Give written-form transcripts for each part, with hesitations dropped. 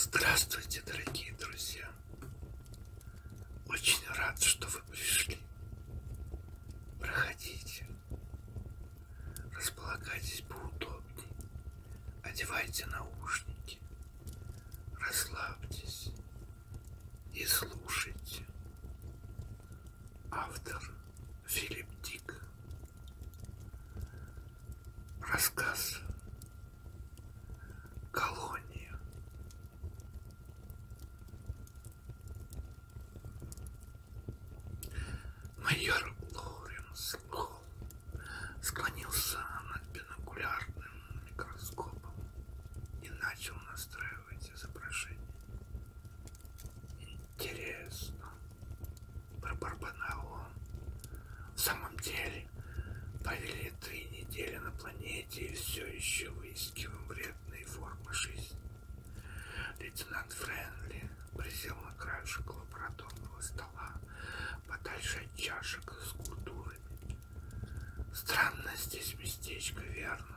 Здравствуйте, дорогие друзья! Очень рад, что вы пришли. Проходите, располагайтесь поудобнее, одевайте наушники, расслабьтесь и слушайте. Автор Филипп Дик. Рассказ «Колония». Майор Лоуренс Холл склонился над бинокулярным микроскопом и начал настраивать изображение. «Интересно», — пробормотал он. «В самом деле, провели 3 недели на планете и все еще выискиваем вредные формы жизни». Лейтенант Френли присел на краешек лабораторного стола, подальше от чашек с культурами. Странно здесь местечко, верно?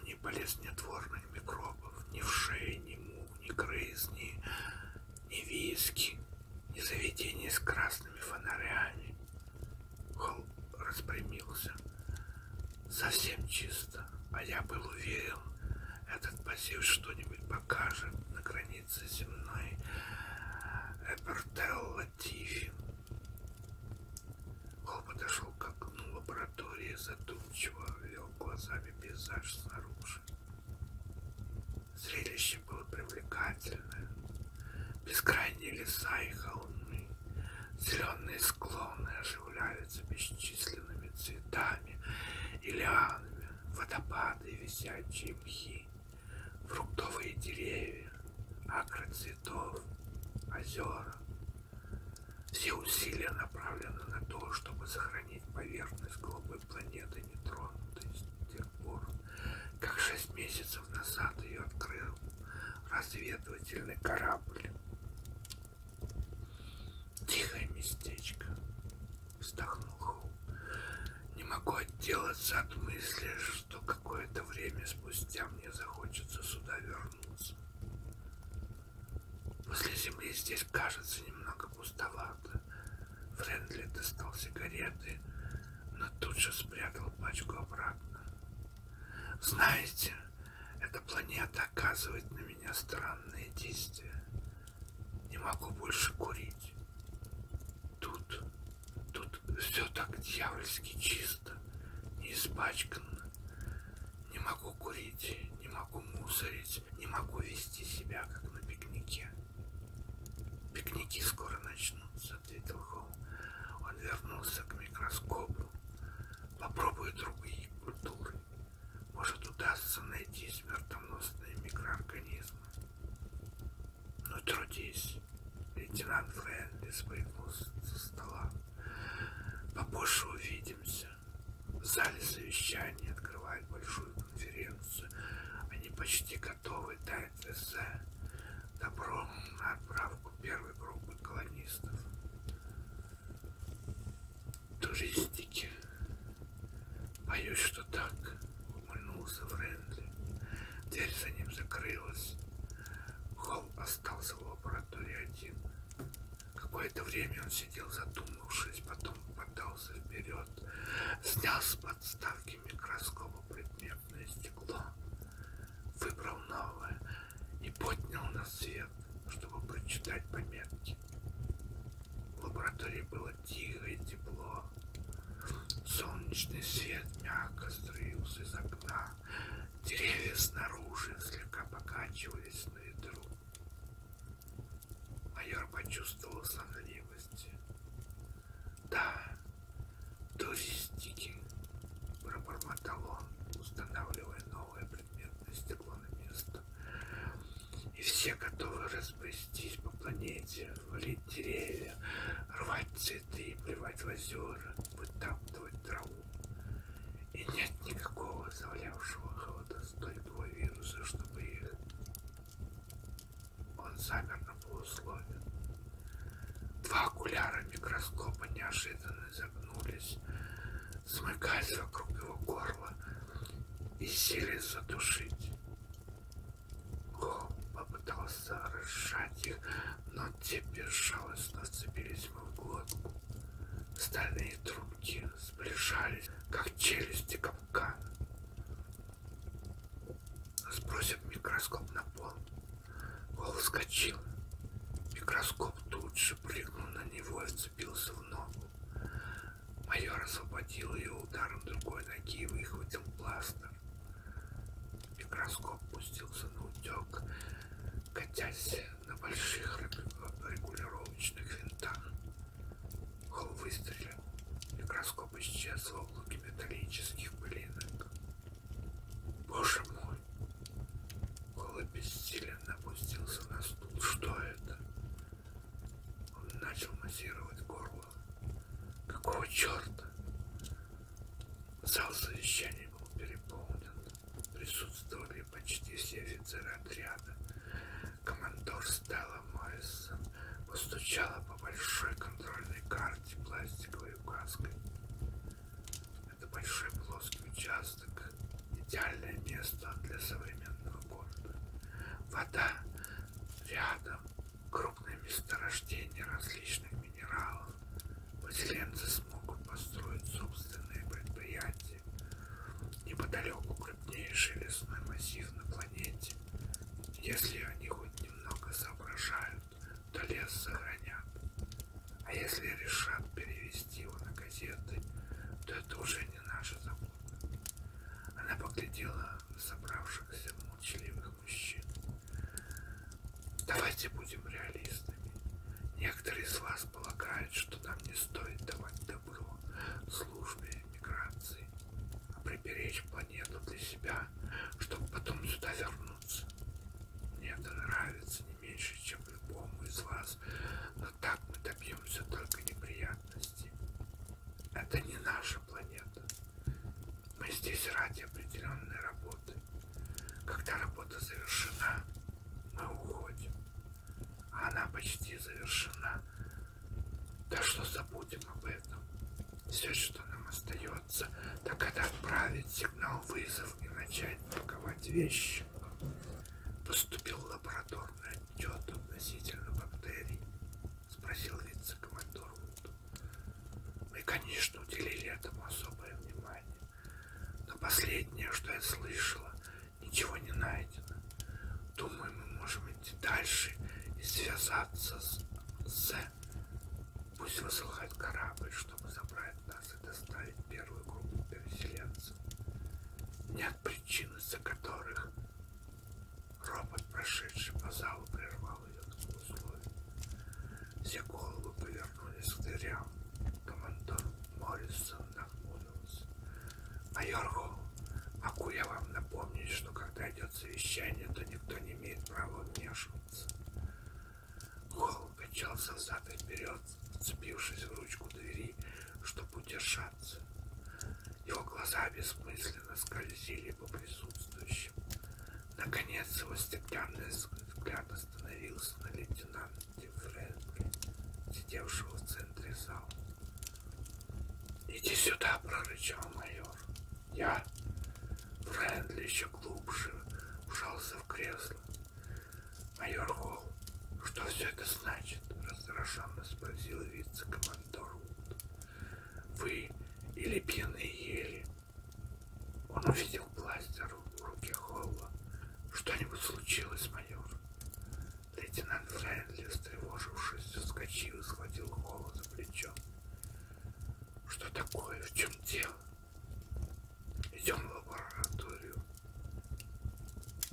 Ни болезнетворных микробов, ни вшей, ни мух, ни крыс, ни виски, ни заведений с красными фонарями. Холл распрямился. Совсем чисто, а я был уверен, этот посев что-нибудь покажет на границе земной Эпертел-Латифи. Холл подошел к окну лаборатории, задумчиво вел глазами пейзаж снаружи. Зрелище было привлекательное. Бескрайние леса и холмы, зеленые склоны оживляются бесчисленными цветами и лианами, водопады и висячие мхи, фруктовые деревья, акры цветов, озера. Все усилия направлены на то, чтобы сохранить поверхность голубой планеты нетронутой с тех пор, как 6 месяцев назад ее открыл разведывательный корабль. «Тихое местечко», — вздохнул Холл. «Не могу отделаться от мысли, что какое-то время спустя мне захочется сюда вернуться. После земли здесь кажется немного пустовато». Френли достал сигареты, но тут же спрятал пачку обратно. «Знаете, эта планета оказывает на меня странные действия. Не могу больше курить. Тут все так дьявольски чисто, не испачкано. Не могу курить, не могу мусорить, не могу вести себя, как на пикнике». «Пикники скоро начнутся», — ответил Холл. Он вернулся к микроскопу. «Попробую другие культуры. Может, удастся найти смертоносные микроорганизмы». «Ну, трудись», — лейтенант Френли спрыгнул со стола. «Попозже увидимся. В зале совещания открывают большую конференцию. Они почти готовы дать эссе. Добро на отправку первой группы колонистов. Туристики». «Боюсь, что так», — ухмыльнулся Френли. Дверь за ним закрылась. Холл остался в лаборатории один. Какое-то время он сидел задумавшись, потом подался вперед, снял с подставки микроскопа предметное стекло, выбрал новое и поднял на свет, чтобы прочитать пометки. В лаборатории было тихо и тепло. Солнечный свет мягко струился из окна. Деревья снаружи слегка покачивались на ветру. Майор почувствовал сонливость. «Да, туристики», — пробормотал он, устанавливая новое предметное стекло на место. «И все готовы разбрестись по планете, валить деревья, рвать цветы, плевать в озера, вытаптывать траву. И нет никакого завалявшего холодостойкого вируса, чтобы их...» Он замер на полуслове. Два окуляра микроскопа неожиданно загнулись, смыкаясь вокруг его горла и сели задушить. Холл попытался попытался разжать их, но те безжалостно вцепились ему в глотку. Стальные трубки сближались, как челюсти капкана. Сбросив микроскоп на пол, Холл вскочил. Микроскоп тут же прыгнул на него и вцепился в ногу. Майор освободил ее ударом другой ноги и выхватил бластер. Микроскоп пустился на утек, катясь на больших регулировочных винтах. Холл выстрелил. Микроскоп исчез в облаке металлических пылинок. Боже мой! Холл бессиленно опустился на стул. Что это? Он начал массировать горло. Какого черта? Зал совещаний был переполнен. Присутствовали почти все офицеры отряда. Командор Стелла Моррисон постучала по большой контрольной карте пластиковой указкой. Это большой плоский участок, идеальное место для современного города. Вода рядом, крупные месторождения различных минералов. Поселенцы смогут построить собственные предприятия. Неподалеку крупнейший лесной массив на планете. Если они хоть немного соображают, то лес сохранят. А если решат перевести его на газеты, то это уже не наша забота. Она поглядела на собравшихся молчаливых мужчин. Давайте будем реалистами. Некоторые из вас полагают, что нам не стоит давать добро службе миграции, а приберечь планету для себя, чтобы потом сюда вернуться. Мне это нравится не меньше, чем любому из вас, но так мы добьемся только неприятностей. Это не наша планета. Мы здесь ради определенной работы. Когда работа завершена, мы уходим. А она почти завершена. Да что забудем об этом. Все, что нам остается, так это отправить сигнал-вызов и начать паковать вещи. Поступил лабораторный отчет относительно бактерий, спросил вице-командор Вуд. Мы, конечно, уделили этому особое внимание, но последнее, что я слышала, ничего не найдено. Думаю, мы можем идти дальше и связаться с Пусть высылают корабль, чтобы забрать нас и доставить первую группу переселенцев. Нет причин, из-за которых робот, прошедший по залу, прервал ее условия. Все головы повернулись к дверям. Командор Моррисон нахмурился. Майор Холл, могу я вам напомнить, что когда идет совещание, то никто не имеет права вмешиваться. Холл качался взад и вперед, вцепившись в ручку двери, чтобы удержаться. Его глаза бессмысленно скользили по присутствующим. Наконец его стеклянный взгляд остановился на лейтенанте Френдли, сидевшего в центре зала. «Иди сюда!» — прорычал майор. Френдли еще глубже вжался в кресло. «Майор Холл, что все это значит?» — раздраженно спросил вице-командор Вуд. «Вы или пьяные ели?» Он увидел бластер в руке Холла. «Что-нибудь случилось, майор?» Лейтенант Френдли, встревожившись, вскочил и схватил Холла за плечо. «Что такое? В чем дело?» «Идем в лабораторию».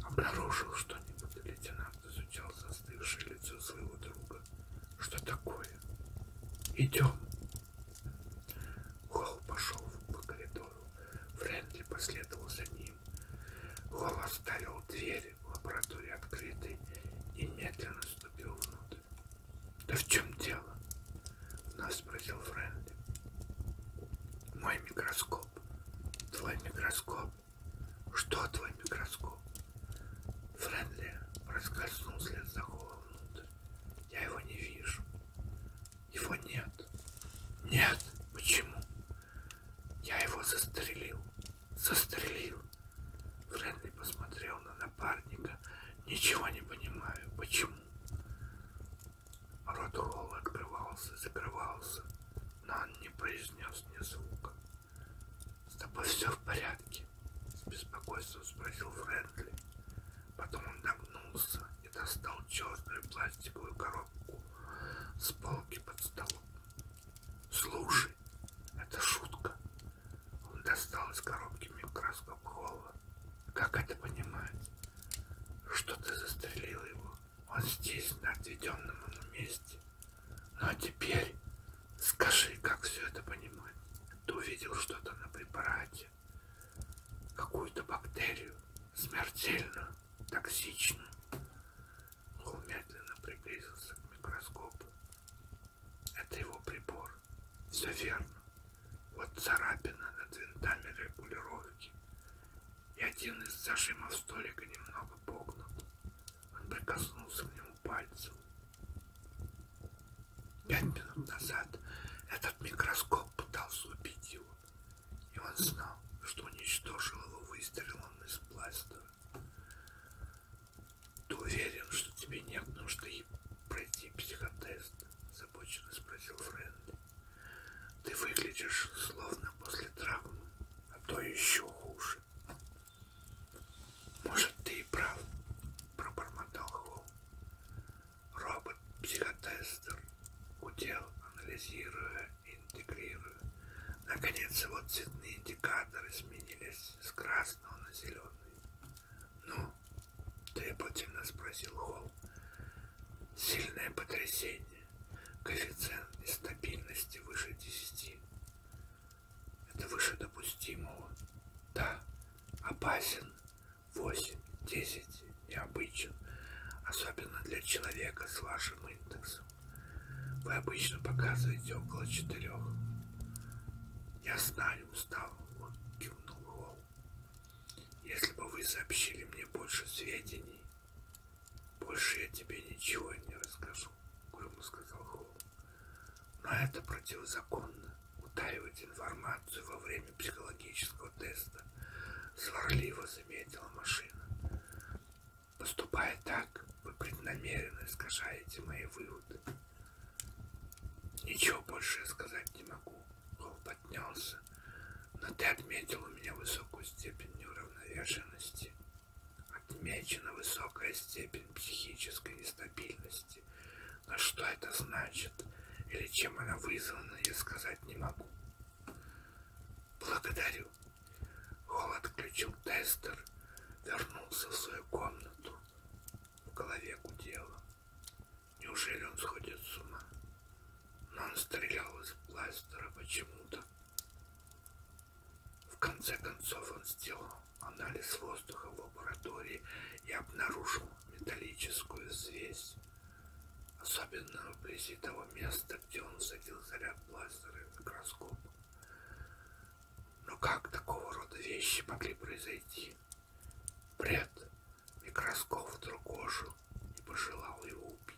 «Обнаружил что-нибудь?» Лейтенант изучал застывшее лицо своего друга. «Что такое?» «Идем». Холл пошел по коридору. Френдли последовал за ним. Холл оставил дверь в лаборатории открытой и медленно ступил внутрь. «Да в чем дело?» — вновь спросил Френдли. «Мой микроскоп». «Твой микроскоп?» «Что твой микроскоп?» Френдли проскользнул вслед за Холлом внутрь. «Я его не вижу». «Его нет». «Нет? Почему?» «Я его застрелил». «Застрелил?» Френдли посмотрел на напарника. «Ничего не понимаю. Почему?» черную пластиковую коробку с полки под столом. «Слушай, это шутка». Он достал из коробки микроскоп Холла. «Как это понимать? Что ты застрелил его? Он здесь, на отведенном ему месте. Ну а теперь скажи, как все это понимать? Ты увидел что-то на препарате, какую-то бактерию, смертельную, токсичную». Холл медленно приблизился к микроскопу. Это его прибор. Все верно. Вот царапина над винтами регулировки. И один из зажимов столика немного погнут. Он прикоснулся к нему пальцем. 5 минут назад этот микроскоп пытался убить его. И он знал, что уничтожил его выстрелом из бластера. «Ты уверен, что тебе нет нужды пройти психотест?» — озабоченно спросил Фрэнли. «Ты выглядишь словно после травмы, а то еще хуже». «Может, ты и прав», — пробормотал Холл. Робот-психотестер гудел, анализируя и интегрируя. Наконец его цветные индикаторы сменились с красного на зеленый. «Ну?» — требовательно спросил Холл. «Сильное потрясение. Коэффициент нестабильности выше 10. Это выше допустимого. Да, опасен. 8, 10 необычен, особенно для человека с вашим индексом. Вы обычно показываете около 4. «Я знаю, устал», — кивнул Холл. «Если бы вы сообщили мне больше сведений, больше я тебе ничего не расскажу», — угрюмо сказал Холл. «Но это противозаконно — утаивать информацию во время психологического теста», — сварливо заметила машина. «Поступая так, вы преднамеренно искажаете мои выводы». «Ничего больше я сказать не могу», — Холл поднялся. «Но ты отметил у меня высокую степень неуравновешенности. Отмечена высокая степень психической нестабильности. Но что это значит или чем она вызвана, я сказать не могу». «Благодарю». Холл отключил тестер, вернулся в свою комнату. В голове гудело. Неужели он сходит с ума? Но он стрелял из бластера почему-то. В конце концов он сделал анализ воздуха в лаборатории и обнаружил металлическую связь, особенно вблизи того места, где он всадил заряд бластера в микроскоп. Но как такого рода вещи могли произойти? Бред. Микроскоп вдруг ожил и пожелал его убить.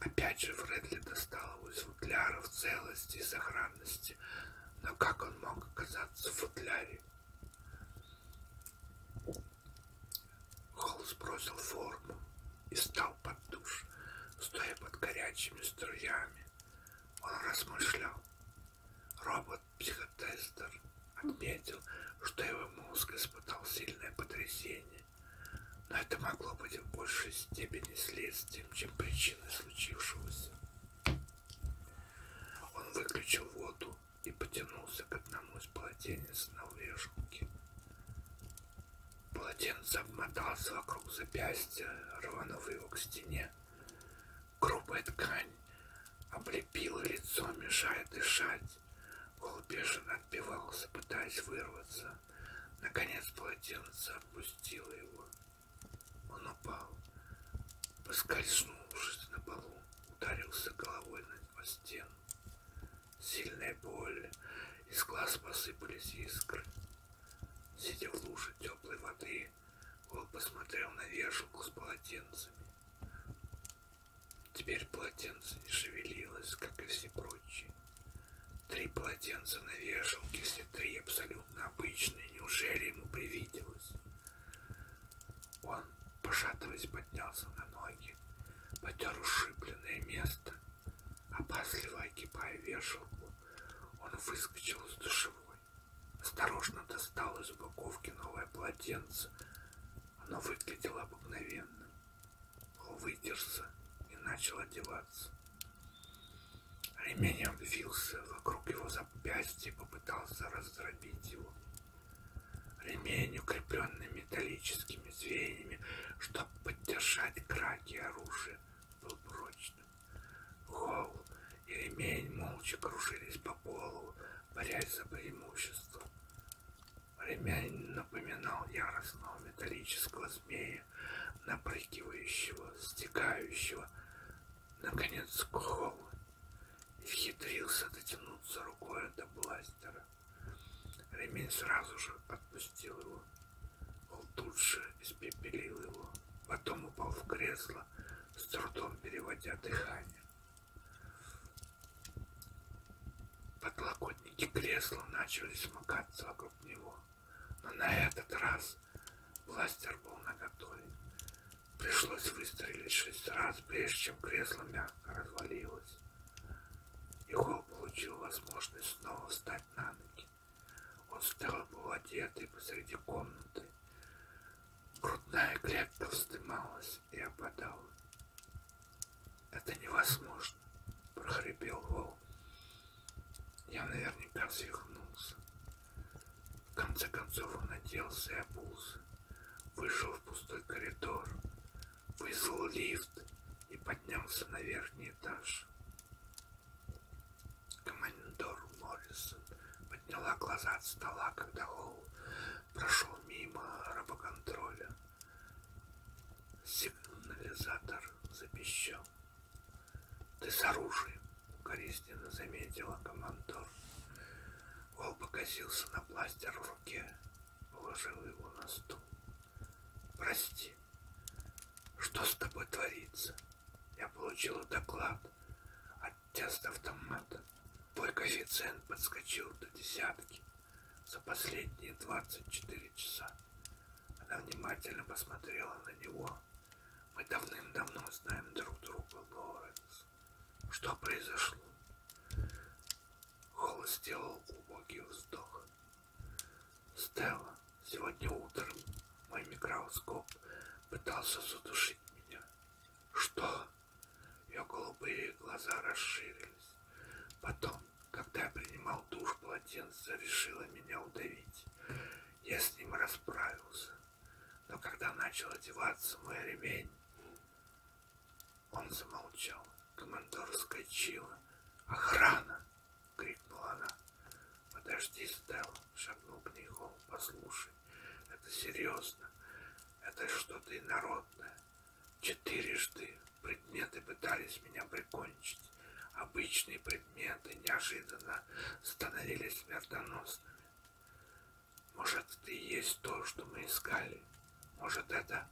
Опять же Фрэнли достал его из футляра в целости и сохранности. Но как он мог оказаться в футляре? Холл сбросил форму и встал под душ, стоя под горячими струями. Он размышлял. Робот-психотестер отметил, что его мозг испытал сильное потрясение, но это могло быть в большей степени следствием, чем причиной случившегося. Он выключил воду и потянулся к одному из полотенец на вешалке. Полотенце обмотался вокруг запястья, рванув его к стене. Грубая ткань облепила лицо, мешая дышать. Холл бешено отбивался, пытаясь вырваться. Наконец полотенце отпустило его. Он упал, поскользнувшись на полу, ударился головой о стену. Сильная боль, из глаз посыпались искры. Сидя в луже теплой воды, Холл посмотрел на вешалку с полотенцами. Теперь полотенце не шевелилось, как и все прочие. 3 полотенца на вешалке, все 3 абсолютно обычные. Неужели ему привиделось? Он, пошатываясь, поднялся на ноги, потер ушибленное место. Опасливо огибая вешалку, он выскочил из душевой. Осторожно достал из упаковки новое полотенце. Оно выглядело обыкновенным. начал одеваться. Ремень обвился вокруг его запястья и попытался раздробить его. Ремень, укрепленный металлическими звеньями, чтобы поддержать краки оружия, был прочным. Холл и ремень молча кружились по полу, борясь за преимущество. Ремень напоминал яростного металлического змея, напрыгивающего, стекающего. Наконец Холл исхитрился дотянуться рукой до бластера. Ремень сразу же отпустил его. Холл тут же испепелил его. Потом упал в кресло, с трудом переводя дыхание. Подлокотники кресла начали смыкаться вокруг него. Но на этот раз бластер был наготове. Пришлось выстрелить 6 раз, прежде чем кресло мягко развалилось. И Холл получил возможность снова встать на ноги. Он стоял полуодетый посреди комнаты. Грудная клетка вздымалась и опадала. «Это невозможно», — прохрипел Холл. «Я наверняка свихнулся». В конце концов он оделся и обулся, вышел в пустой коридор, вызвал лифт и поднялся на верхний этаж. Командор Моррисон подняла глаза от стола, когда Холл прошел мимо рабоконтроля. Сигнализатор запищал. «Ты с оружием», — укоризненно заметила командор. Холл покосился на бластер в руке, положил его на стол. «Прости, что с тобой творится? Я получила доклад от тест-автомата. Твой коэффициент подскочил до 10 за последние 24 часа». Она внимательно посмотрела на него. «Мы давным-давно знаем друг друга, Лоренс. Что произошло?» Холл сделал глубокий вздох. «Стелла, сегодня утром мой микроскоп пытался задушить меня». «Что?» Ее голубые глаза расширились. «Потом, когда я принимал душ, полотенце решило меня удавить. Я с ним расправился. Но когда начал одеваться мой ремень...» Он замолчал. Командор вскочила. «Охрана!» — крикнула она. «Подожди, Стелла!» — шагнул к ней Холл. «Послушай, это серьезно. Это что-то инородное. 4 предметы пытались меня прикончить. Обычные предметы неожиданно становились смертоносными. Может, это и есть то, что мы искали? Может, это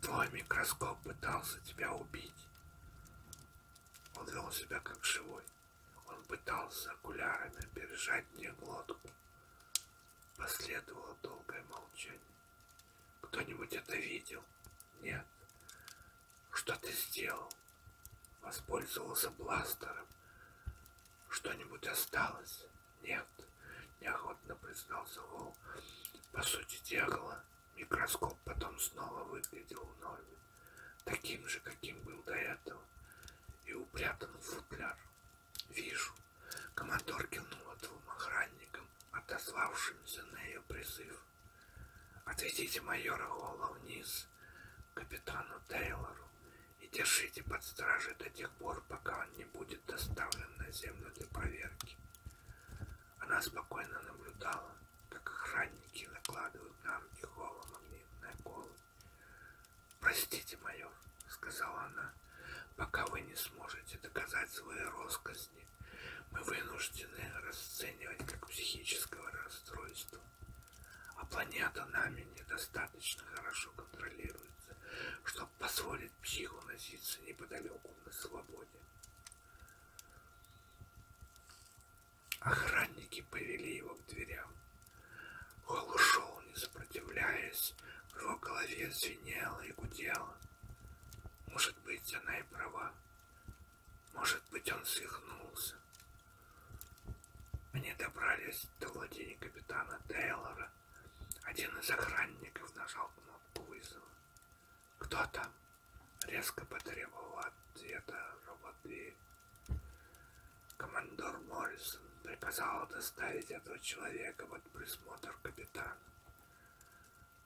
твой микроскоп пытался тебя убить?» Он вел себя как живой. Он пытался окулярами пережать мне глотку. Последовало долгое молчание. «Кто-нибудь это видел?» «Нет». «Что ты сделал?» «Воспользовался бластером». «Что-нибудь осталось?» «Нет», — неохотно признался Холл. «По сути дела, микроскоп потом снова выглядел в норме, таким же, каким был до этого, и упрятан в футляр». «Вижу». Командор кивнула 2 охранникам, отозвавшимся на ее призыв. «Отведите майора Холла вниз к капитану Тейлору и держите под стражей до тех пор, пока он не будет доставлен на землю для проверки». Она спокойно наблюдала, как охранники накладывают на руки Холла магнитные колы. «Простите, майор», — сказала она, — «пока вы не сможете доказать свои росказни, мы вынуждены расценивать как психическое расстройство. А планета нами недостаточно хорошо контролируется, чтобы позволить психу носиться неподалеку на свободе». Охранники повели его к дверям. Холл ушел, не сопротивляясь. В его голове звенело и гудело. Может быть, она и права. Может быть, он свихнулся. Они добрались до владения капитана Тейлора. Один из охранников нажал кнопку вызова. «Кто там?» резко потребовал ответа робот-дверь. Командор Моррисон приказал доставить этого человека под присмотр капитана.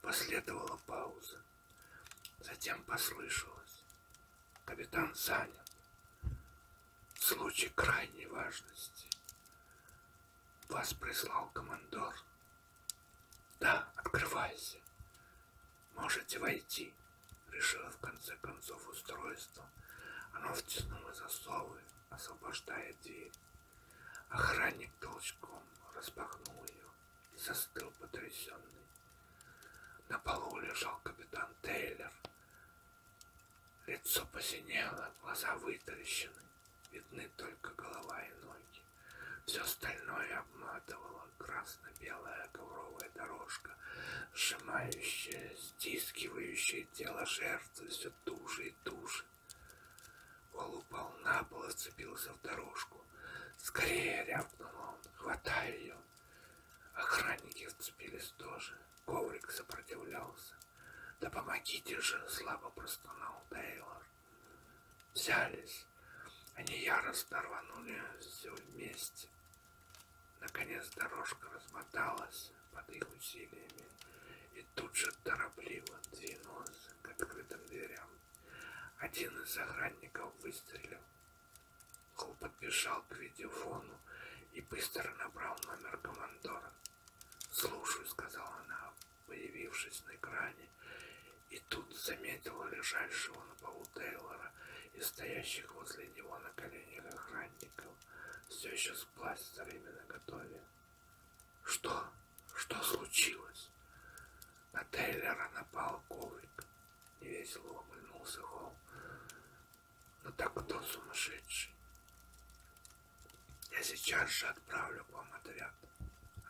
Последовала пауза. Затем послышалось: капитан занят. Случай крайней важности. Вас прислал командор. Да, открывайся. Можете войти, решило в конце концов устройство. Оно втянуло засовы, освобождая дверь. Охранник толчком распахнул ее и застыл потрясенный. На полу лежал капитан Тейлор. Лицо посинело, глаза вытаращены, видны только голова и ноги. Все остальное обматывала красно-белая ковровая дорожка, сжимающая, стискивающая тело жертвы все туже и туже. Вол упал на пол и вцепился в дорожку. «Скорее!» — рявкнул он, хватая ее. Охранники вцепились тоже. Коврик сопротивлялся. «Да помогите же!» — слабо простонал Тейлор. Взялись. Они яростно рванули все вместе. Наконец дорожка размоталась под их усилиями и тут же торопливо двинулась к открытым дверям. Один из охранников выстрелил. Холл подбежал к видеофону и быстро набрал номер командора. «Слушаю», — сказала она, появившись на экране, и тут заметила лежащего на полу Тейлора и стоящих возле него на коленях охранников, все еще с пластырями наготове. «Что? Что случилось?» На Тейлора напал коврик. Невесело ухмыльнулся Холл. «Ну так кто сумасшедший?» «Я сейчас же отправлю к вам отряд».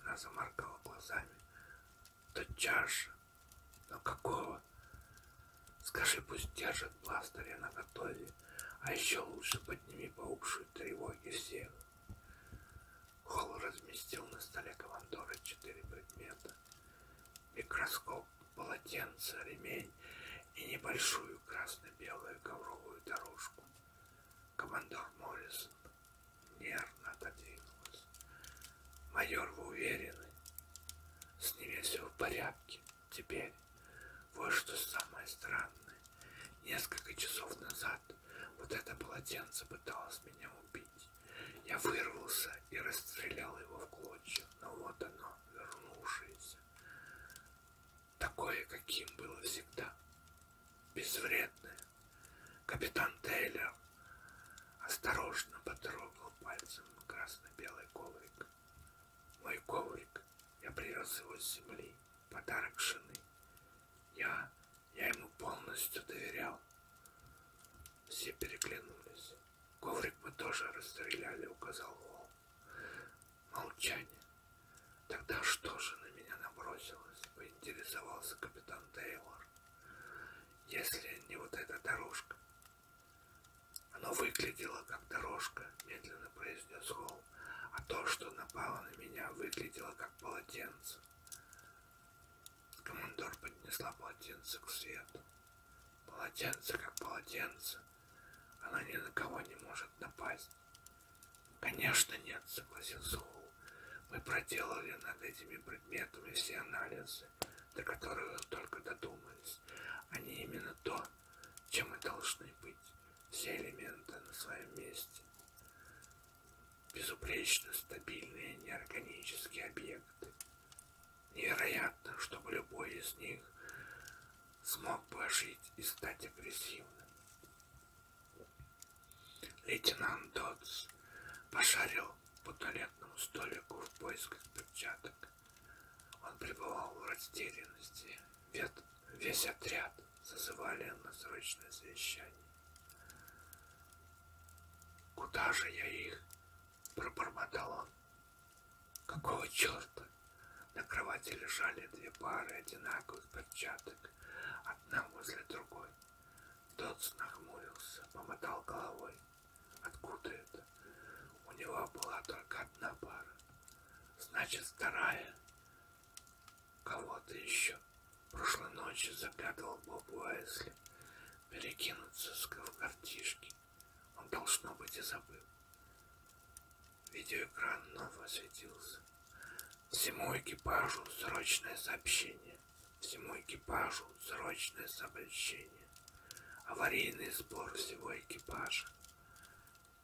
Она заморгала глазами. «Тотчас же. Но какого? Скажи, пусть держат пластыря наготове, а еще лучше подними по общей тревоге всех». Холл разместил на столе командора 4 предмета: микроскоп, полотенце, ремень и небольшую красно-белую ковровую дорожку. Командор Моррисон нервно отодвинулась. «Майор, вы уверены? С ними все в порядке. Теперь вот что самое странное. Несколько часов назад вот это полотенце пыталось меня убить. Я вырвался и расстрелял его в клочья, но вот оно, вернувшееся. Такое, каким было всегда. Безвредное. Капитан Тейлор осторожно потрогал пальцем красно-белый коврик. Мой коврик. Я привез его с земли. Подарок жены. Я ему полностью доверял». Все переглянулись. «Коврик мы тоже расстреляли», — указал Холл. Молчание. «Тогда что же на меня набросилось?» — поинтересовался капитан Тейлор. «Если не вот эта дорожка». «Оно выглядело как дорожка», — медленно произнес Холл. «А то, что напало на меня, выглядело как полотенце». Командор поднесла полотенце к свету. «Полотенце как полотенце. Оно ни на кого не может напасть». «Конечно нет», — согласился Холл. «Мы проделали над этими предметами все анализы, до которых только додумались. Они именно то, чем и должны быть. Все элементы на своем месте. Безупречно стабильные неорганические объекты. Невероятно, чтобы любой из них смог бы ожить и стать агрессивным». Лейтенант Додс пошарил по туалетному столику в поисках перчаток. Он пребывал в растерянности. Весь отряд созывали на срочное совещание. «Куда же я их?» — пробормотал он. «Какого черта?» На кровати лежали 2 пары одинаковых перчаток, одна возле другой. Додс нахмурился, помотал головой. Откуда это? У него была только одна пара. Значит, вторая. Кого-то еще. Прошлой ночью заглядывал Боб Уайсли перекинуться почти забыл. Видеоэкран вновь осветился. Всему экипажу срочное сообщение. Всему экипажу срочное сообщение. Аварийный сбор всего экипажа.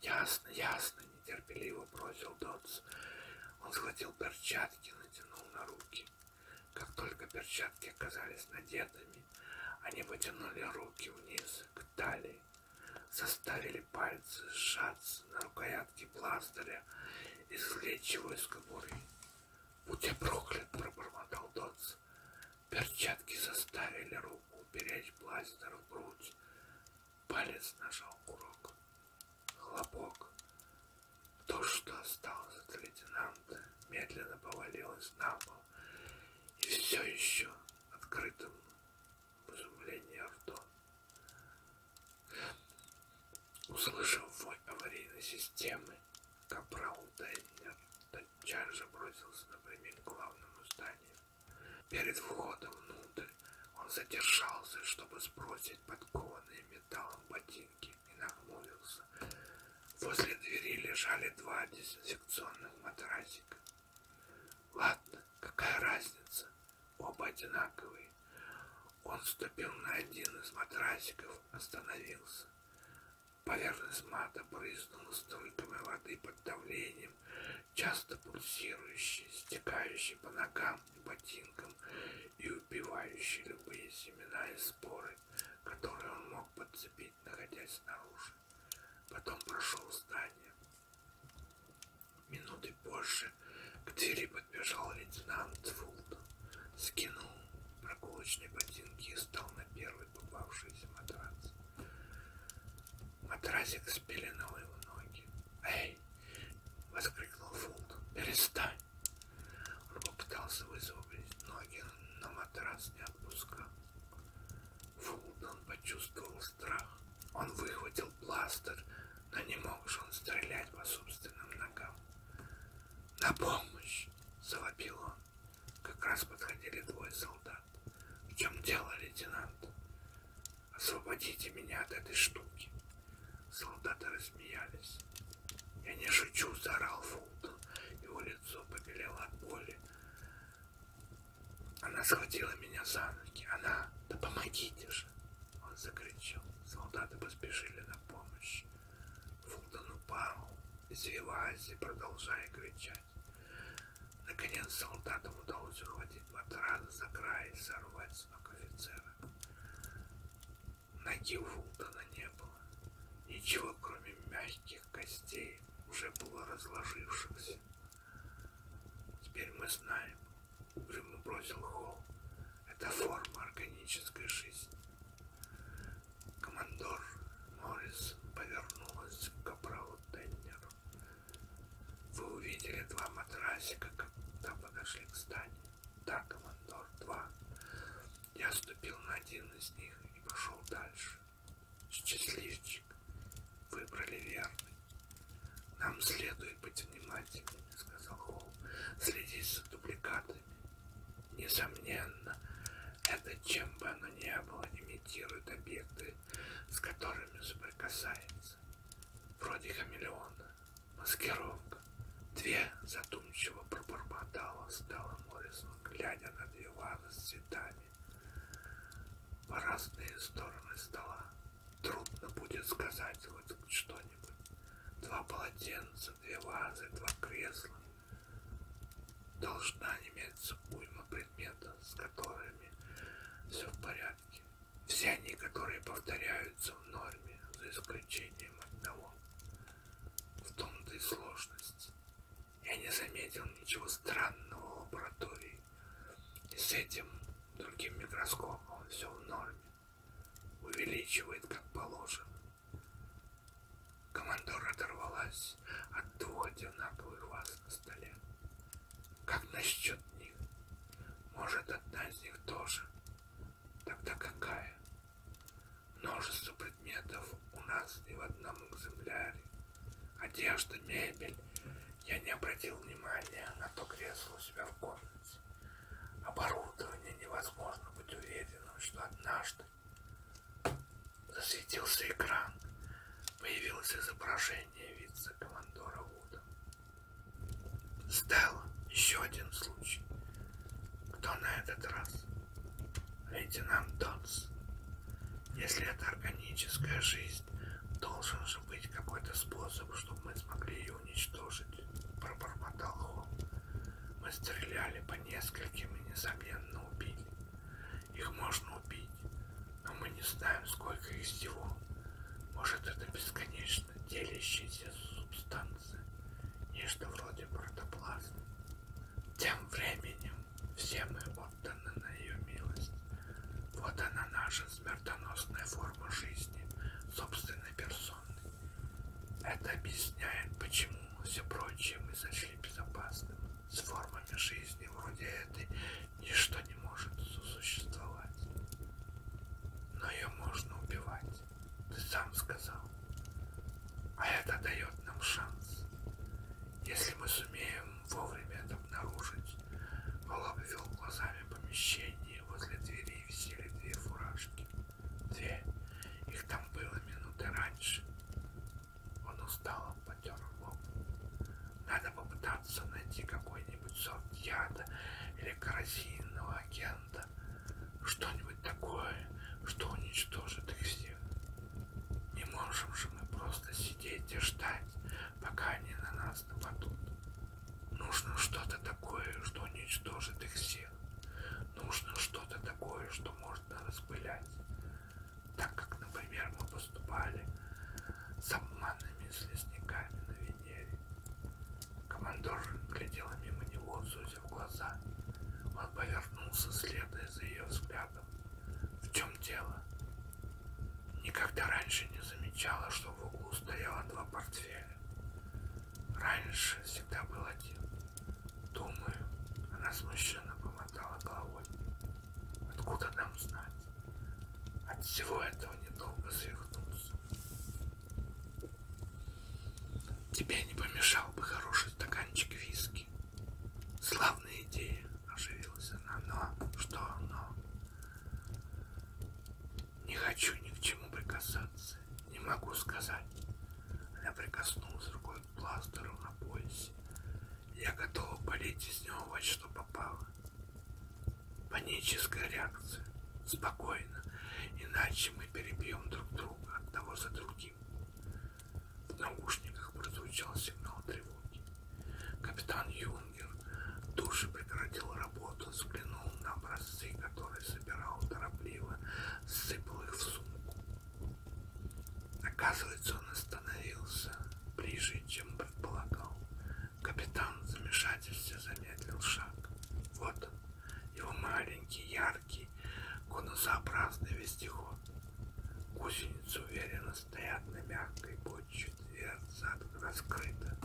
Ясно, ясно, нетерпеливо бросил Дотс. Он схватил перчатки, натянул на руки. Как только перчатки оказались надетыми, они вытянули руки вниз к талии, заставили пальцы сжаться на рукоятке пластыря и извлечь его из кобуры. «Будь я проклят!» — пробормотал Дотс. Перчатки заставили руку упереть пластырь в грудь. Палец нажал курок. Хлопок. То, что осталось от лейтенанта, медленно повалилось на пол, и все еще открытым в изумлении ртом. Услышав вой аварийной системы, капрал Деннер тотчас же бросился напрямик к главному зданию. Перед входом внутрь он задержался, чтобы сбросить подкованные металлом ботинки, и нахмурился. Возле двери лежали 2 дезинфекционных матрасика. Ладно, какая разница? Оба одинаковые. Он ступил на один из матрасиков, остановился. Поверхность мата брызнула струйками воды под давлением, часто пульсирующей, стекающей по ногам и ботинкам и убивающей любые семена и споры, которые он мог подцепить, находясь снаружи. Потом прошел в здание. Минуты позже к двери подбежал лейтенант Фултон, скинул прогулочные ботинки и стал на первый попавшийся матрас. Матрасик спеленал его ноги. «Эй!» — воскликнул Фултон. «Перестань!» Он попытался высвободить ноги, но матрас не отпускал. Фултон почувствовал страх. Он выхватил бластер, но не мог же он стрелять по собственным ногам. «На помощь!» — завопил он. Как раз подходили 2 солдат. «В чем дело, лейтенант?» «Освободите меня от этой штуки!» Солдаты рассмеялись. «Я не шучу!» — заорал Фултон. Его лицо побелело от боли. «Она схватила меня за ноги! Она... Да помогите же!» Он закричал. Солдаты поспешили на помощь. Фултон упал, извиваясь и продолжая кричать. Наконец солдатам удалось ухватить матрас за край и сорвать с ног офицера. Ноги у Фултона не было. Ничего, кроме мягких костей, уже было разложившихся. «Теперь мы знаем», — угрюмо бросил Холл. «Это форма органической жизни». Командор Моррисон повернулась к капралу Деннеру. «Вы увидели 2 матрасика, когда подошли к зданию?» «Да, командор, 2. Я ступил на один из них и пошел дальше». «Счастливчик, выбрали верный. Нам следует быть внимательными», — сказал Холл. «Следить за дубликатами. Несомненно, это, чем бы оно ни было, имитирует объекты, с которыми соприкасается. Вроде хамелеона. Маскировка. 2, задумчиво пробормотала стала Моррисон, глядя на 2 вазы с цветами по разные стороны стола. Трудно будет сказать хоть что-нибудь. 2 полотенца, 2 вазы, 2 кресла. Должна иметься уйма предметов, с которыми все в порядке. Все они, которые повторяются в норме, за исключением одного. В том-то и сложность. Я не заметил ничего странного в лаборатории. И с этим другим микроскопом все в норме. Увеличивает как положено. Командор оторвалась от 2 одинаковых ваз на столе. «Как насчет них? Может, одна из них тоже? Тогда какая? Множество предметов у нас не в одном экземпляре. Одежда, мебель. Я не обратил внимания на то кресло у себя в комнате. Оборудование невозможно быть уверенным, что однажды засветился экран. появилось изображение вице-командора Вуда. Стелла, еще один случай. Кто на этот раз? Лейтенант Донс. Если это органическая жизнь, должен же быть какой-то способ, чтобы мы смогли ее уничтожить, пробормотал Холл. Мы стреляли по нескольким и, несомненно, убили. Их можно убить, но мы не знаем, сколько их всего. Может, это бесконечно делящаяся субстанция, нечто вроде протоплазмы. Тем временем все мы отданы на ее милость. Вот она, наша смертоносная форма жизни, собственной персоной. Это объясняет, почему все прочее мы сочли безопасным. С формами жизни вроде этой ничто не может сосуществовать. Но ее можно убивать, ты сам сказал. А это дает нам шанс. Если мы сумеем вовремя это обнаружить. Холл обвел глазами помещение. Возле двери висели две фуражки. Две. Их там было минуты раньше. Он устало потер лоб. Надо попытаться найти какой-нибудь сорт яда или коррозийного агента. Что-нибудь такое, что уничтожит их всех. Не можем же мы просто сидеть и ждать, пока они на нас нападут. Нужно что-то такое, что уничтожит их всех. Нужно что-то такое, что можно распылять. Так как, например, мы поступали с обманными слизняками на Венере. Командор глядела мимо него, сузив глаза. Он повернулся, следуя за ее взглядом. В чем дело? Никогда раньше не замечала, что в углу стояло два портфеля. Раньше всегда был один. Думаю, она смущенно помотала головой. Откуда нам знать? От всего этого недолго свихнуться. Тебе не помешал бы хороший стаканчик виски. Славная идея, оживилась она. Но, что но? Не хочу ни к чему прикасаться. Не могу сказать. Она прикоснулась рукой к пластеру на поясе. Я готова полить из него во что попало. Паническая реакция. Спокойно, иначе мы перебьем друг друга одного за другим. В наушниках прозвучал сигнал тревоги. Капитан Юнгер в душе прекратил работу, взглянул на образцы, которые собирал торопливо, сыпал их в сумку. Оказывается, он остановился ближе, чем предполагал. Капитан в замешательстве замедлил шаг. Вот он, его маленький, яркий, конусообразный вездеход. Гусеницы уверенно стоят на мягкой почве, дверца раскрыта.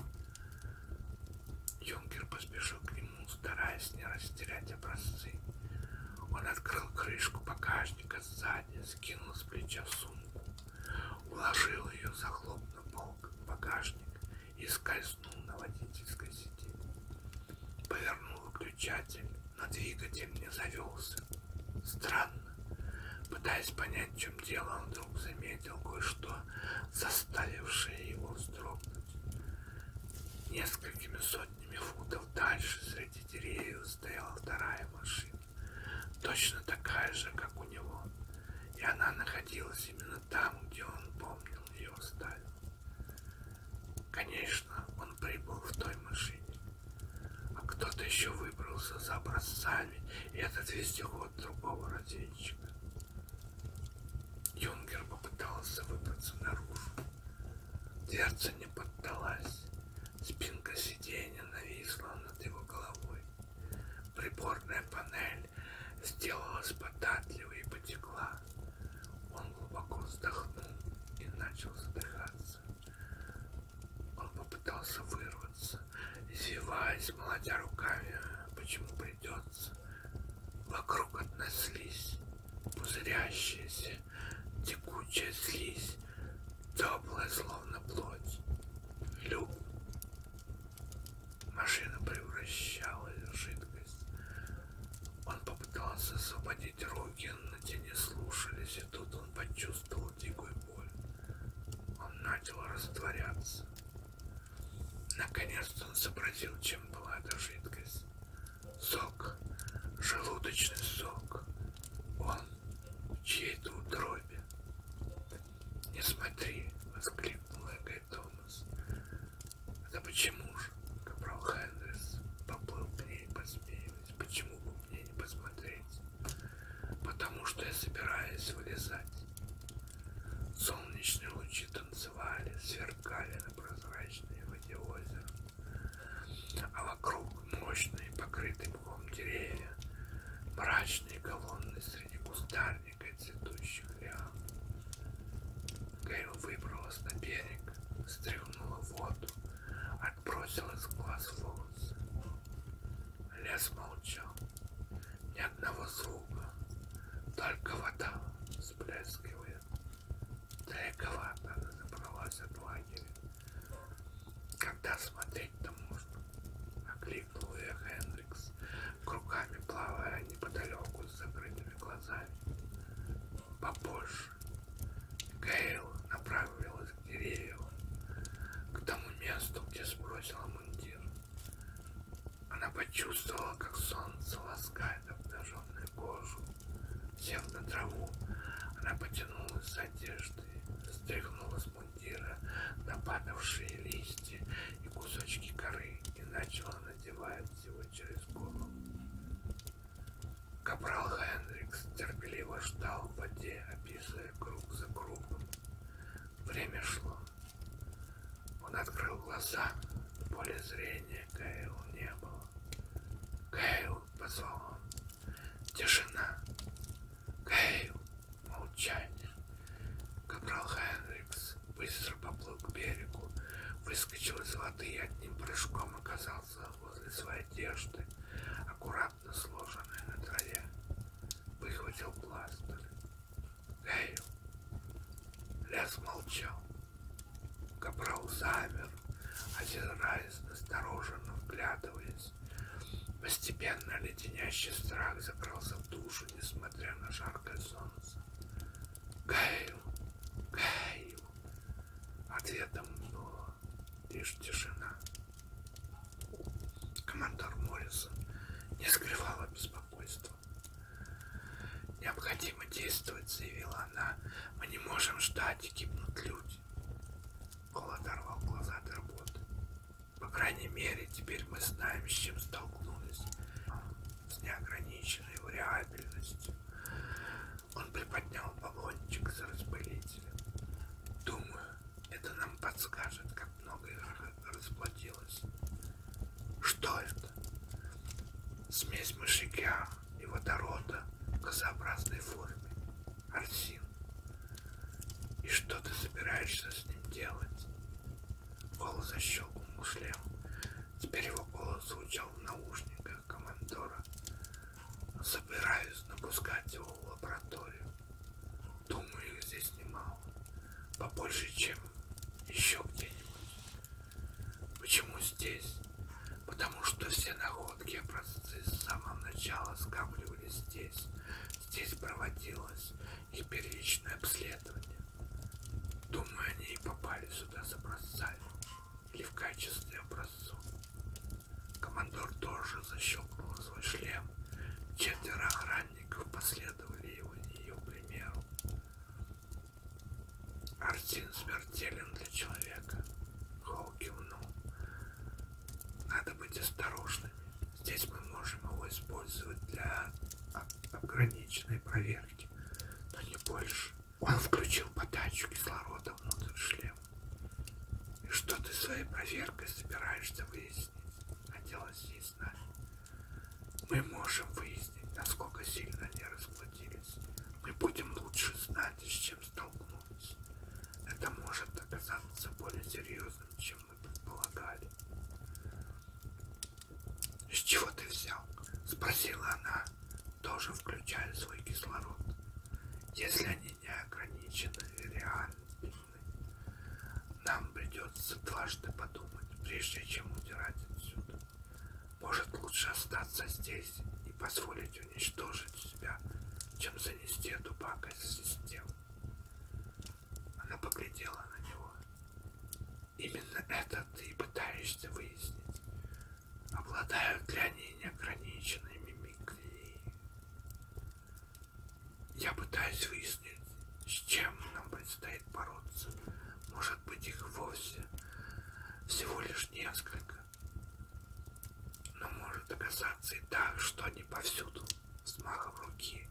Юнгер поспешил к нему, стараясь не растерять образцы. Он открыл крышку багажника сзади, скинул с плеча сумку, уложил ее, захлопнул багажник и скользнул на водительское сиденье. Повернул выключатель, но двигатель не завелся. Странно. Пытаясь понять, в чем дело, он вдруг заметил кое-что, заставившее его вздрогнуть. Несколькими сотнями футов дальше среди деревьев стояла вторая машина, точно такая же, как у него, и она находилась именно там, где он помнил ее оставил. Конечно, он прибыл в той машине, а кто-то еще выбрался за образцами, и этот вездеход другого разведчика. Юнгер попытался выбраться наружу. Дверца не поддалась. Спинка сиденья нависла над его головой. Приборная панель сделалась податливой и потекла. Он глубоко вздохнул и начал задыхаться. Он попытался вырваться, извиваясь, молотя руками, почему придется. Вокруг одна слизь, пузырящаяся, текучая слизь, теплая, словно плоть. Люк. Машина превращалась в жидкость. Он попытался освободить руки, но те не слушались, и тут он почувствовал дикую боль. Он начал сообразил, чем была эта жидкость. Сок, желудочный сок. Он в чьей-то утробе. «Не смотри!» — воскликнул Эгай Томас. «Это почему же?» — капрал Хендрикс поплыл к ней, посмеиваясь. «Почему бы мне не посмотреть?» «Потому что я собираюсь вылезать». Солнечные лучи танцевали, сверкали на прозрачной воде озера, а вокруг мощные, покрытые мхом деревья, мрачные колонны среди кустарника и цветущих лиан. Гейл выбралась на берег, стряхнула воду, отбросила с глаз волосы. Лес молчал, ни одного звука, только вода всплескивает. Далековато она забралась от лагеря. «Когда смотреть-то можно?» — окликнул ее Хендрикс, кругами плавая неподалеку с закрытыми глазами. «Попозже». Гейл направилась к деревьям, к тому месту, где сбросила мундир. Она почувствовала, как солнце ласкает обнаженную кожу. Сев на траву, она потянулась за одеждой, стряхнула с мундира нападавшие листья и кусочки коры и начала надевать его через голову. Капрал Хендрикс терпеливо ждал в воде, описывая круг за кругом. Время шло. Он открыл глаза. В поле зрения Гейла не было. «Гейл!» — позвал он. Тишина. «Гейл!» — молчание. Капрал Хендрикс быстро поплыл к берегу, выскочил из воды и одним прыжком оказался возле своей одежды, аккуратно сложенной на траве. Выхватил пластырь. «Гейл!» Лес молчал. Капрал замер, озираясь, настороженно вглядываясь. Постепенно леденящий страх закрался в душу, несмотря на жаркое солнце. «Гейл! Гейл!» Ответом была лишь тишина. Командор Моррисон не скрывала беспокойства. «Необходимо действовать», — заявила она. «Мы не можем ждать, и гибнут люди». Кол оторвал глаза от работы. «По крайней мере, теперь мы знаем, с чем столкнулись. С неограниченной вариабельностью». Он приподнял баллончик с распылителем. «Думаю, это нам подскажет, как много их расплодилось». «Что это?» «Смесь мышьяка и водорода в газообразной форме. Арсин». «И что ты собираешься с ним делать?» Кол защелкнул шлем. Теперь его голос звучал в наушниках командора. «Собираюсь напускать его в лабораторию. Думаю, их здесь немало. Побольше, чем еще где-нибудь». «Почему здесь?» «Потому что все находки и образцы с самого начала скапливались здесь. Здесь проводилось их первичное обследование. Думаю, они и попали сюда с образцами или в качестве образцов». Командор тоже защелкнул свой шлем. 4 охранников последовали ее примеру. «Арсин смертелен для человека», — Холл кивнул. «Надо быть осторожными. Здесь мы можем его использовать для ограниченной проверки, но не больше». Он включил подачу кислорода внутрь шлема. «И что ты своей проверкой собираешься выяснить?» — хотелось ей знать. «Мы можем выяснить, насколько сильно они расплодились. Мы будем лучше знать, с чем столкнулись. Это может оказаться более серьезным, чем мы предполагали». «С чего ты взял?» — спросила она, тоже включая свой кислород. «Если они не ограничены и реальны, нам придется дважды подумать, прежде чем удирать отсюда. Может, лучше остаться здесь и позволить уничтожить себя, чем занести эту пакость в систему». Она поглядела на него. «Именно это ты и пытаешься выяснить. Обладают ли они неограниченной мимикрией? Я пытаюсь выяснить, с чем нам предстоит бороться. Может быть, их вовсе всего лишь несколько. Но может оказаться и так, что они повсюду. Взмахом руки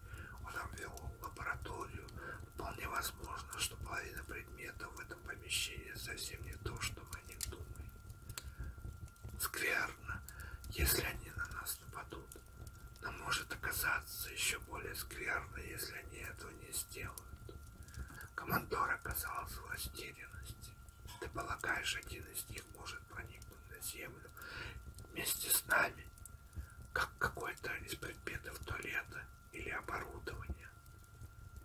он обвел лабораторию. Вполне возможно, что половина предметов в этом помещении совсем не то, что мы о них думаем. Скверно, если они на нас нападут. Но может оказаться еще более скверно, если они этого не сделают. Командор оказался в растерянности. Ты полагаешь, один из них может проникнуть на землю вместе с нами, как какой-то из предметов туалета или оборудования?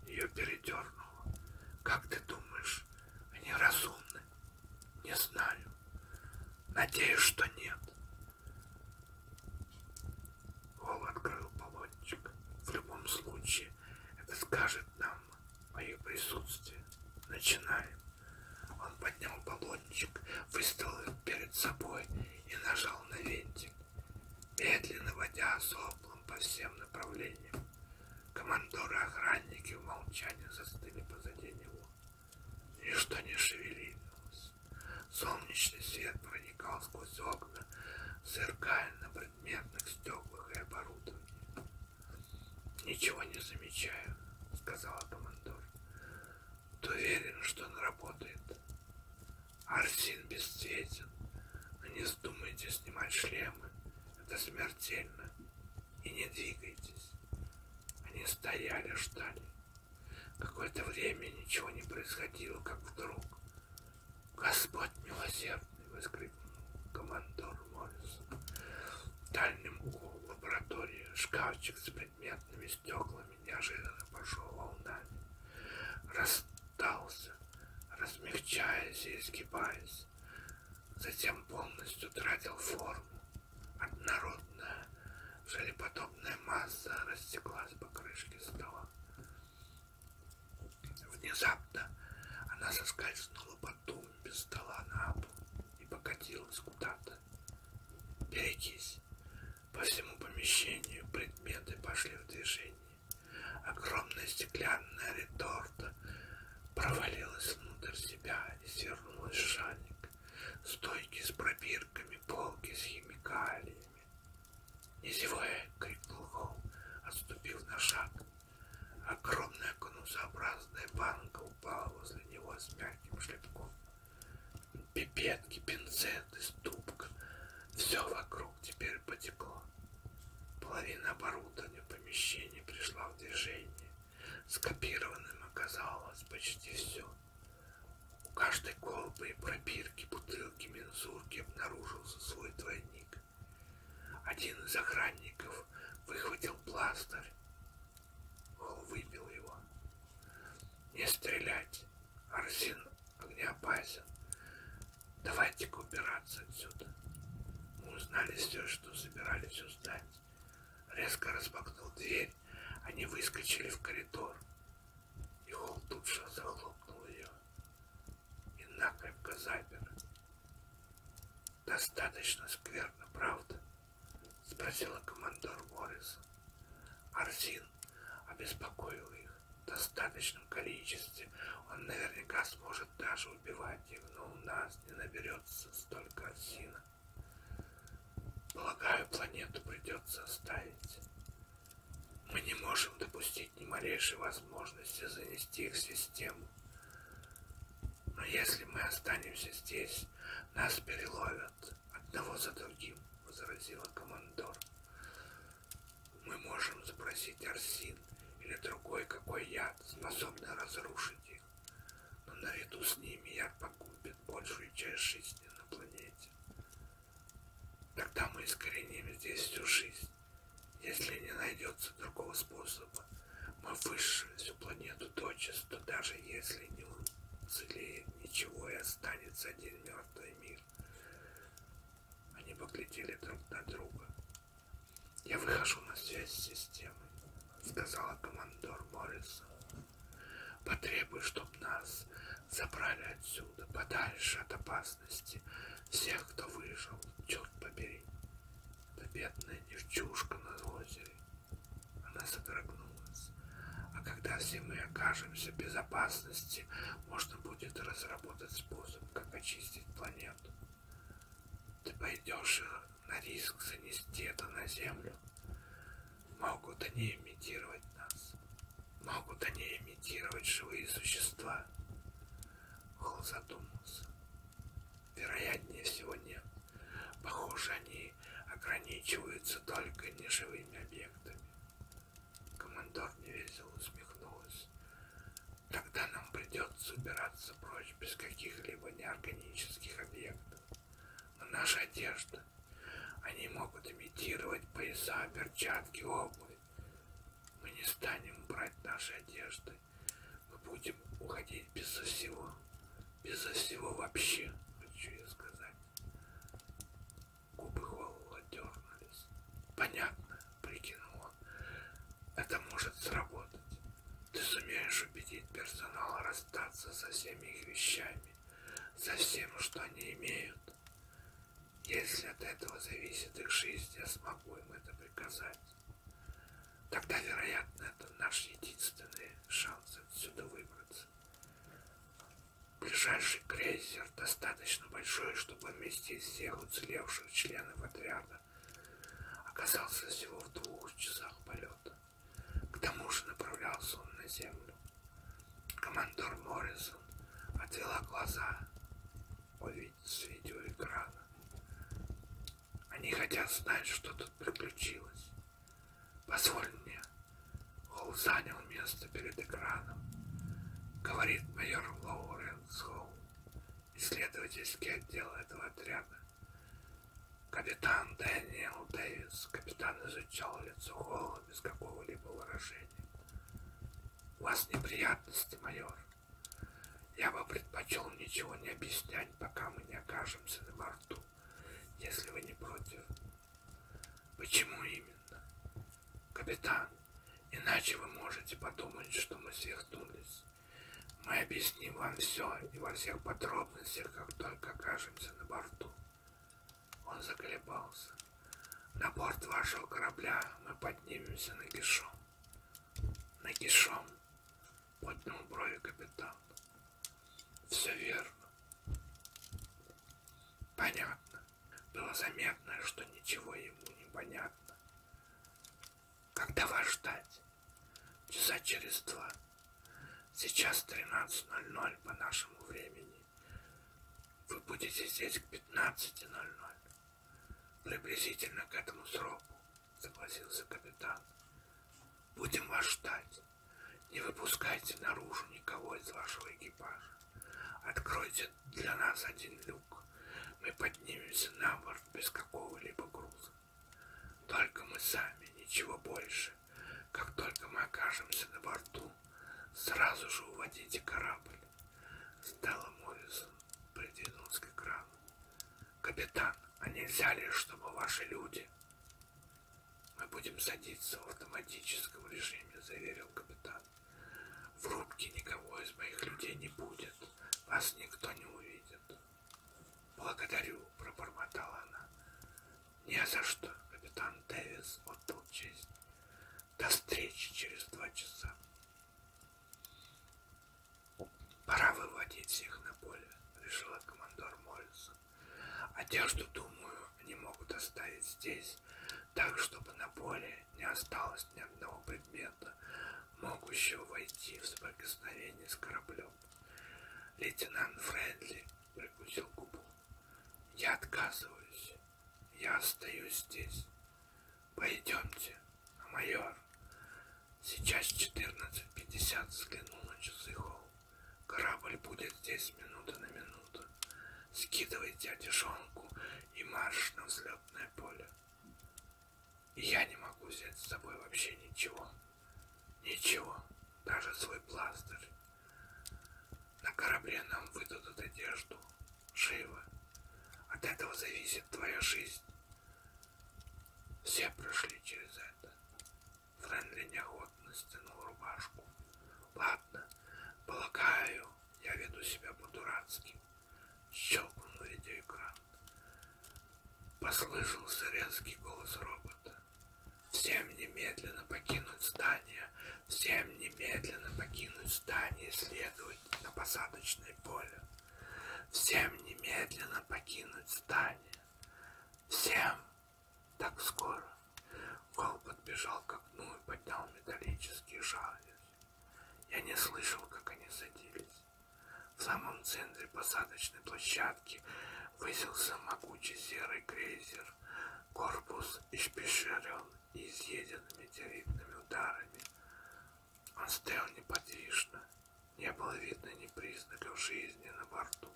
Ее передернуло. Как ты думаешь, они разумны? Не знаю. Надеюсь, что нет. Холл открыл баллончик. В любом случае, это скажет нам о их присутствии. Начинаем. Он поднял баллончик, выставил их перед собой и нажал на винтик, медленно водя соплом по всем направлениям. Командоры и охранники в молчании застыли позади него. Ничто не шевелилось. Солнечный свет проникал сквозь окна, сверкая на предметных стеклах и оборудовании. «Ничего не замечаю», — сказала командор. «Ты уверен, что он работает?» «Арсин бесцветен, но не вздумайте снимать шлемы, это смертельно, и не двигайтесь». Они стояли, ждали. Какое-то время ничего не происходило, как вдруг. «Господь милосердный!» — воскликнул командор Моррис. В дальнем углу лаборатории шкафчик с предметными стеклами неожиданно пошел волнами. Расстался, размягчаясь и изгибаясь. Затем полностью утратил форму. Однородная, желеподобная масса растеклась по крышке стола. Внезапно она соскользнула по тумбе стола на пол и покатилась куда-то. «Берегись!» По всему помещению предметы пошли в движение. Огромная стеклянная реторта провалилась внутрь себя и свернулась в шарик. Стойки с пробирками, полки с химикалиями. «Не зевай!» — крикнул Холл, отступив на шаг. Огромная конусообразная банка упала возле него с мягким шлепком. Пипетки, пинцеты, ступка — все вокруг теперь потекло. Половина оборудования помещения пришла в движение. Скопированным оказалось почти все. У каждой колбы и пробирки, бутылки, мензурки обнаружился свой двойник. Один из охранников выхватил пластырь. Холл выпил его. «Не стрелять! Арсин огнеопасен. Давайте-ка убираться отсюда». Мы узнали все, что собирались узнать. Резко распахнул дверь, они выскочили в коридор, и Холл тут же захлопнул ее и накрепко запер. «Достаточно скверно, правда?» — спросила командор Моррисон. Арсин обеспокоил их. В достаточном количестве он наверняка сможет даже убивать их, но у нас не наберется столько арсина. Полагаю, планету придется оставить. Мы не можем допустить ни малейшей возможности занести их в систему. Но если мы останемся здесь, нас переловят одного за другим, возразила командор. Мы можем запросить арсин или другой какой яд, способный разрушить их. Но наряду с ними яд погубит большую часть жизни на планете. Тогда мы искореним здесь всю жизнь. Если не найдется другого способа, мы вышли всю планету дочисто, даже если не уцелеет ничего и останется один мертвый мир. Они поглядели друг на друга. «Я выхожу на связь с системой», — сказала командор Моррисон. «Потребуй, чтоб нас забрали отсюда, подальше от опасности, всех, кто выжил, черт побери. бедная девчушка на озере. Она содрогнулась. А когда все мы окажемся в безопасности, можно будет разработать способ, как очистить планету. Ты пойдешь на риск занести это на Землю? Могут они имитировать нас? Могут они имитировать живые существа? Холл задумался. Вероятнее всего нет. Похоже, они ограничиваются только неживыми объектами. Командор невесело усмехнулась. Тогда нам придется убираться прочь без каких-либо неорганических объектов. Но наша одежда, они могут имитировать пояса, перчатки, обувь. Мы не станем брать наши одежды. Мы будем уходить безо всего вообще, хочу я сказать. Губы Холла дернулись. Понятно, прикинул он. Это может сработать. Ты сумеешь убедить персонал расстаться со всеми их вещами, со всем, что они имеют. Если от этого зависит их жизнь, я смогу им это приказать. Тогда, вероятно, это наш единственный шанс отсюда выбраться. Ближайший крейсер достаточно большой, чтобы вместить всех уцелевших членов отряда. Оказался всего в 2 часах полета. К тому же направлялся он на Землю. Командор Моррисон отвела глаза с видеоэкрана. Они хотят знать, что тут приключилось. Позволь мне. Холл занял место перед экраном. Говорит майор Лоуренс Холл, исследовательский отдел этого отряда. Капитан Дэниел Дэвис. Капитан изучал лицо Холла без какого-либо выражения. У вас неприятности, майор. Я бы предпочел ничего не объяснять, пока мы не окажемся на борту, если вы не против. Почему именно? Капитан, иначе вы можете подумать, что мы свихнулись. Мы объясним вам все и во всех подробностях, как только окажемся на борту. Он заколебался. На борт вашего корабля мы поднимемся нагишом. Нагишом? Поднял брови капитан. Все верно. Понятно. Было заметно, что ничего ему не понятно. Когда вас ждать? Часа через 2. Сейчас 13:00 по нашему времени. Вы будете здесь к 15:00. Приблизительно к этому сроку, согласился капитан. Будем вас ждать. Не выпускайте наружу никого из вашего экипажа. Откройте для нас один люк. Мы поднимемся на борт без какого-либо груза. Только мы сами, ничего больше. Как только мы окажемся на борту, сразу же уводите корабль. Стелла Моррисон придвинулась к экрану. Капитан, а нельзя ли, чтобы ваши люди... Мы будем садиться в автоматическом режиме, заверил капитан. В рубке никого из моих людей не будет. Вас никто не увидит. Благодарю, пробормотала она. Не за что, капитан Дэвис отдал честь. До встречи через 2 часа. Пора выводить всех на поле, решила командор Моррисон. Одежду, думаю, они могут оставить здесь, так, чтобы на поле не осталось ни одного предмета, могущего войти в соприкосновение с кораблем. Лейтенант Френдли прикусил губу. Я отказываюсь. Я остаюсь здесь. Пойдемте, майор. Сейчас 14:50, взглянул на часы Холл. Корабль будет здесь минута на минуту. Скидывайте одежонку и марш на взлетное поле. И я не могу взять с собой вообще ничего. Ничего, даже свой пластырь. На корабле нам выдадут одежду. Живо. От этого зависит твоя жизнь. Все прошли через это. Френдли неохотно стянул рубашку. Ладно, полагаю, я веду себя по-дурацки. Щелкнул видеоэкран. Послышался резкий голос робота. Всем немедленно покинуть здание. Всем немедленно покинуть здание и следовать на посадочное поле. Всем немедленно покинуть здание. Всем. Так скоро. Кол подбежал к окну и поднял металлический жалюзи. Я не слышал, как они садились. В самом центре посадочной площадки высился могучий серый крейсер. Корпус испещрен и изъеден метеоритными ударами. Он стоял неподвижно. Не было видно ни признаков жизни на борту.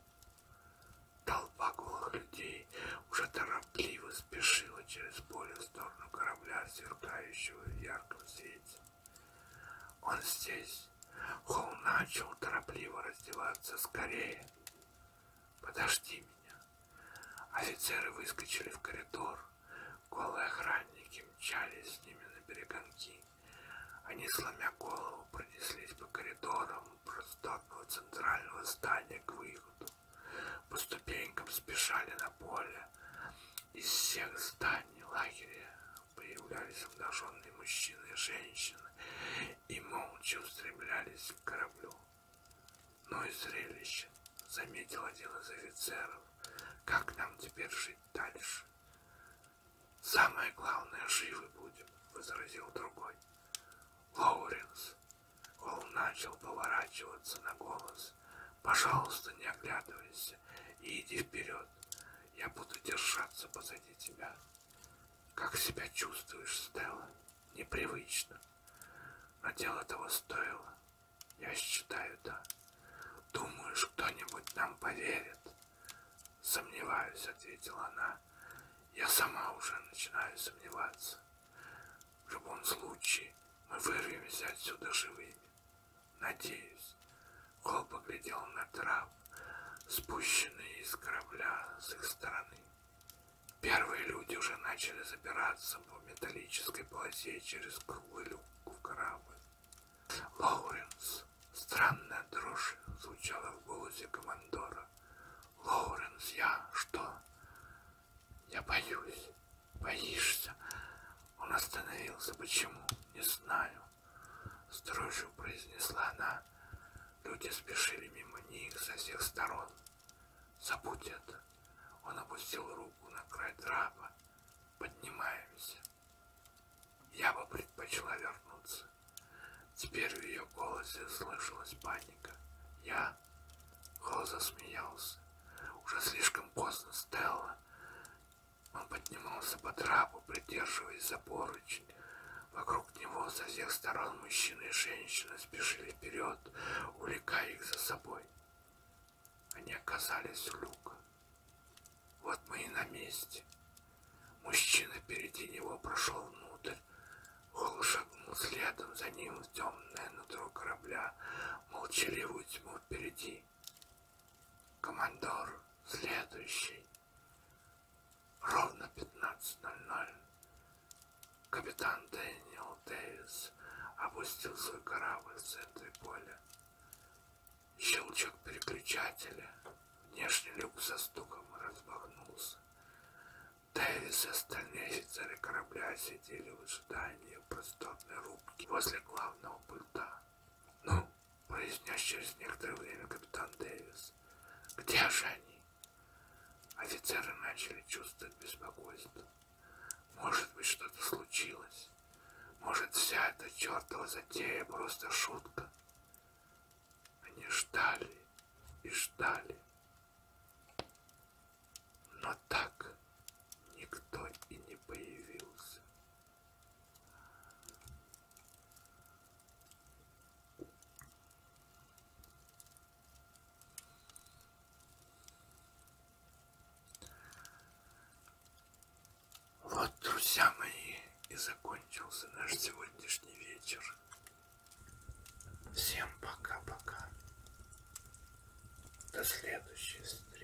Толпа голых людей уже торопливо спешила через поле в сторону корабля, сверкающего в ярком свете. Он здесь. Холл начал торопливо раздеваться. Скорее. Подожди меня. Офицеры выскочили в коридор. Голые охранники мчались с ними на перегонки. Они, сломя голову, пронеслись по коридорам просторного центрального здания к выходу. По ступенькам спешали на поле. Из всех зданий лагеря появлялись обнаженные мужчины и женщины и молча устремлялись к кораблю. Ну и зрелище, заметил один из офицеров. Как нам теперь жить дальше? Самое главное, живы будем, возразил другой. Лоуренс. Холл начал поворачиваться на голос. Пожалуйста, не оглядывайся и иди вперед. Я буду держаться позади тебя. Как себя чувствуешь, Стелла? Непривычно. Но дело того стоило. Я считаю, да. Думаешь, кто-нибудь нам поверит? Сомневаюсь, ответила она. Я сама уже начинаю сомневаться. В любом случае, мы вырвемся отсюда живыми. Надеюсь. Холл поглядел на трап, спущенные из корабля с их стороны. Первые люди уже начали забираться по металлической полосе через круглый люк в корабль. Лоуренс. Странная дрожь звучала в голосе командора. Лоуренс, я что? Я боюсь. Боишься? Он остановился. Почему? Не знаю. С дрожью произнесла она. Люди спешили мимо них со всех сторон. Забудь это. Он опустил руку на край трапа. Поднимаемся. Я бы предпочла вернуться. Теперь в ее голосе слышалась паника. Я? Холл засмеялся. Уже слишком поздно, Стелла. Он поднимался по трапу, придерживаясь за поручень. Вокруг него со всех сторон мужчины и женщины спешили вперед, увлекая их за собой. Они оказались у люка. Вот мы и на месте. Мужчина впереди него прошел внутрь. Холл шагнул следом за ним в темное нутро корабля, молчаливую тьму впереди. Командор, следующий. Ровно 15:00. Капитан Дэниел Дэвис опустил свой корабль в центре поля. Щелчок переключателя. Внешний люк со стуком распахнулся. Дэвис и остальные офицеры корабля сидели в ожидании в просторной рубке возле главного пульта. «Ну», — произнес через некоторое время капитан Дэвис, — «где же они?» Офицеры начали чувствовать беспокойство. Может быть, что-то случилось. Может, вся эта чертова затея просто шутка. Они ждали и ждали. Но так никто и не появился. Вот, друзья мои, и закончился наш сегодняшний вечер. Всем пока-пока. До следующей встречи.